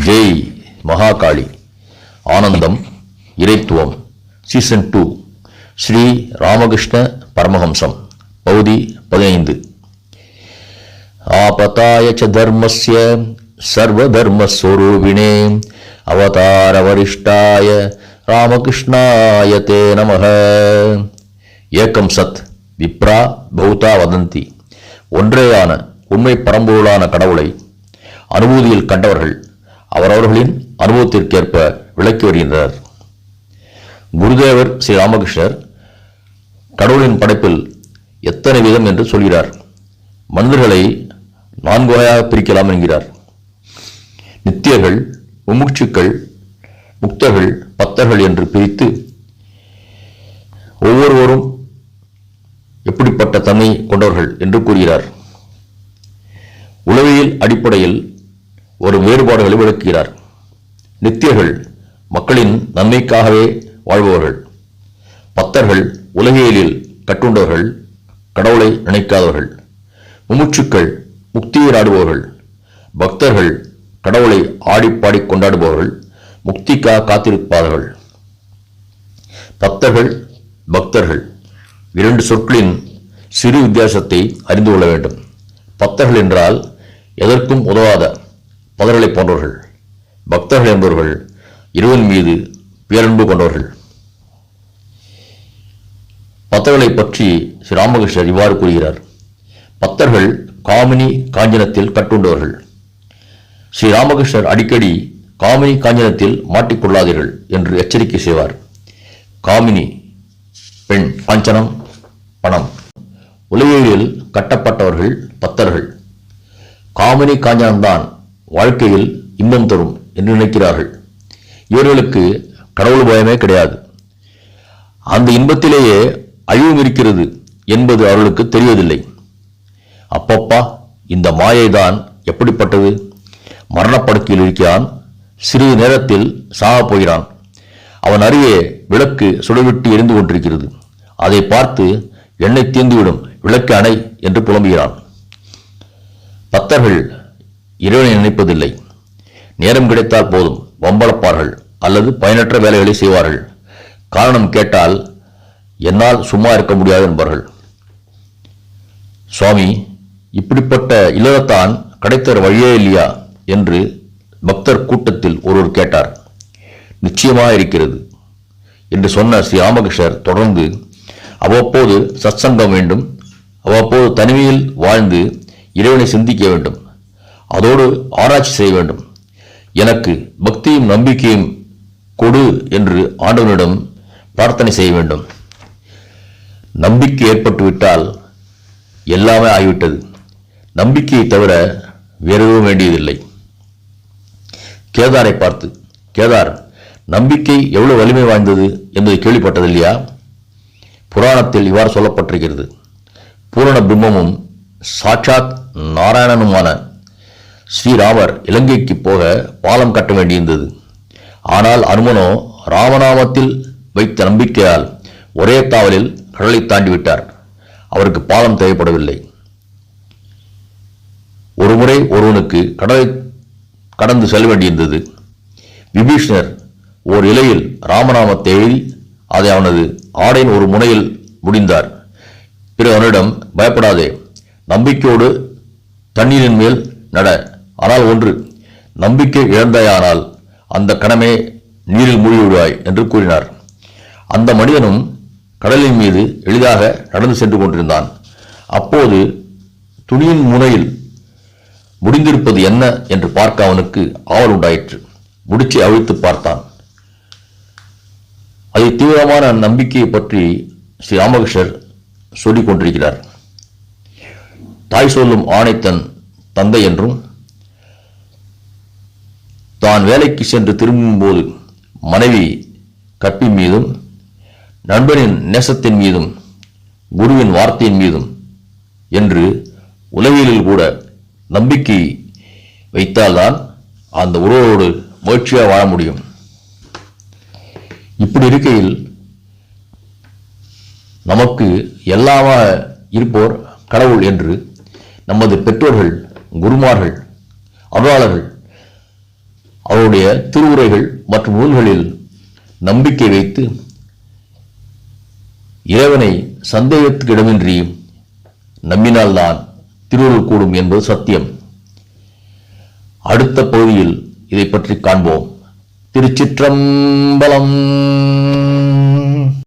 ஜெய் மகாகாளி. ஆனந்தம் இறைத்துவம் சீசன் 2 ஸ்ரீ ராமகிருஷ்ண பரமஹம்சம் பகுதி 15. ஆபதாய ச தர்மஸ்ய சர்வதர்மஸ்வரூபிணே அவதார வரிஷ்டாய ராமகிருஷ்ணாய தே நமஹ. ஏகம் சத் விப்ரா பௌதா வதந்தி. ஒன்றேயான உண்மை பரம்பொருளான கடவுளை அனுபூதியில் கண்டவர்கள் அவரவர்களின் அனுபவத்திற்கேற்ப விளக்கி வருகின்றனர். குருதேவர் ஸ்ரீ ராமகிருஷ்ணர் கடவுளின் படைப்பில் எத்தனை விதம் என்று சொல்கிறார். மனிதர்களை 4 வகையாக பிரிக்கலாம் என்கிறார். நித்தியர்கள், முமுட்சுக்கள், முக்தர்கள், பக்தர்கள் என்று பிரித்து ஒவ்வொருவரும் எப்படிப்பட்ட தன்மை கொண்டவர்கள் என்று கூறுகிறார். உளவியல் அடிப்படையில் ஒரு வேறுபாடுகளை விளக்குகிறார். நித்தியர்கள் மக்களின் நன்மைக்காகவே வாழ்பவர்கள். பக்தர்கள் உலகியலில் கட்டுண்டவர்கள், கடவுளை நினைக்காதவர்கள். முமுட்சுக்கள் முக்தியை நாடுபவர்கள். பக்தர்கள் கடவுளை ஆடிப்பாடி கொண்டாடுபவர்கள், முக்திக்காக காத்திருப்பார்கள். பக்தர்கள், பக்தர்கள் 2 சொற்களின் சிறு வித்தியாசத்தை அறிந்து கொள்ள வேண்டும். பக்தர்கள் என்றால் எதற்கும் உதவாத பதர்களை போன்றவர்கள். பக்தர்கள் என்பவர்கள் இறைவன் மீது பேரன்பு கொண்டவர்கள். பக்தர்களை பற்றி ஸ்ரீ ராமகிருஷ்ணர் இவ்வாறு கூறுகிறார். பக்தர்கள் காமினி காஞ்சனத்தில் கட்டுண்டவர்கள். ஸ்ரீ ராமகிருஷ்ணர் அடிக்கடி காமினி காஞ்சனத்தில் மாட்டிக்கொள்ளாதீர்கள் என்று எச்சரிக்கை செய்வார். காமினி பெண், காஞ்சனம் பணம். உலகியலில் கட்டப்பட்டவர்கள் பக்தர்கள். காமினி காஞ்சனம்தான் வாழ்க்கையில் இன்பம் தரும் என்று நினைக்கிறார்கள். இவர்களுக்கு கடவுள் பயமே கிடையாது. அந்த இன்பத்திலேயே அழிவும் இருக்கிறது என்பது அவர்களுக்கு தெரிவதில்லை. அப்பப்பா, இந்த மாயை தான் எப்படிப்பட்டது! மரணப்படுக்கையில் இருக்கிறான், சிறிது நேரத்தில் சாகப் போகிறான். அவன் அருகே விளக்கு சுடவிட்டு எரிந்து கொண்டிருக்கிறது. அதை பார்த்து எண்ணெய் தீர்ந்துவிடும், விளக்கு அணை என்று புலம்புகிறான். பக்தர்கள் இறைவனை நினைப்பதில்லை. நேரம் கிடைத்தால் போதும் வம்பளப்பார்கள் அல்லது பயனற்ற வேலைகளை செய்வார்கள். காரணம் கேட்டால் என்னால் சும்மா இருக்க முடியாது என்பார்கள். சுவாமி, இப்படிப்பட்ட இல்லறத்தான் கிடைத்தற வழியே இல்லையா என்று பக்தர் கூட்டத்தில் ஒருவர் கேட்டார். நிச்சயமாக இருக்கிறது என்று சொன்ன ஸ்ரீ ராமகிருஷ்ணர் தொடர்ந்து, அவ்வப்போது சத்சங்கம் வேண்டும், அவ்வப்போது தனிமையில் வாழ்ந்து இறைவனை சிந்திக்க வேண்டும், அதோடு ஆராய்ச்சி செய்ய வேண்டும். எனக்கு பக்தியும் நம்பிக்கையும் கொடு என்று ஆண்டவனிடம் பிரார்த்தனை செய்ய வேண்டும். நம்பிக்கை ஏற்பட்டுவிட்டால் எல்லாமே ஆகிவிட்டது. நம்பிக்கையை தவிர வேறு எதுவும் வேண்டியதில்லை. கேதாரை பார்த்து, கேதார், நம்பிக்கை எவ்வளவு வலிமை வாய்ந்தது என்பதை கேள்விப்பட்டது இல்லையா? புராணத்தில் இவ்வாறு சொல்லப்பட்டிருக்கிறது. பூரண பிரம்மமும் சாட்சாத் நாராயணனுமான ஸ்ரீராமர் இலங்கைக்கு போக பாலம் கட்ட வேண்டியிருந்தது. ஆனால் அனுமனோ ராமநாமத்தில் வைத்த நம்பிக்கையால் ஒரே தாவலில் கடலை தாண்டிவிட்டார். அவருக்கு பாலம் தேவைப்படவில்லை. ஒருமுறை ஒருவனுக்கு கடலை கடந்து செல்ல வேண்டியிருந்தது. விபீஷ்ணர் ஓர் இலையில் ராமநாமத்தை எழுதி அதை அவனது ஆடையின் ஒரு முனையில் முடிந்தார். பிறகு அவனிடம், பயப்படாதே, நம்பிக்கையோடு தண்ணீரின் மேல் நட. ஆனால் ஒன்று, நம்பிக்கை இழந்தாயானால் அந்த கணமே நீரில் மூழ்கிவிடுவாய் என்று கூறினார். அந்த மனிதனும் கடலின் மீது எளிதாக நடந்து சென்று கொண்டிருந்தான். அப்போது துணியின் முனையில் முடிந்திருப்பது என்ன என்று பார்க்க அவனுக்கு ஆவல் உண்டாயிற்று. முடிச்சு அவிழ்த்து பார்த்தான். அதை தீவிரமான நம்பிக்கையை பற்றி ஸ்ரீ ராமகிருஷ்ணர் சொல்லிக் கொண்டிருக்கிறார். தாய் சொல்லும் ஆணை தன் தந்தை என்றும், தான் வேலைக்கு சென்று திரும்பும்போது மனைவி கற்பின் மீதும், நண்பனின் நேசத்தின் மீதும், குருவின் வார்த்தையின் மீதும் என்று உலகியலில் கூட நம்பிக்கை வைத்தால்தான் அந்த உறவோடு மகிழ்ச்சியாக வாழ முடியும். இப்படி இருக்கையில் நமக்கு எல்லாமாக இருப்போர் கடவுள் என்று நமது பெற்றோர்கள், குருமார்கள், அருளாளர்கள் அவருடைய திருவுரைகள் மற்றும் நூல்களில் நம்பிக்கை வைத்து இறைவனை சந்தேகத்துக்கு இடமின்றி நம்பினால்தான் திருவருள் கூடும் என்பது சத்தியம். அடுத்த பகுதியில் இதை பற்றி காண்போம். திருச்சிற்றம்பலம்.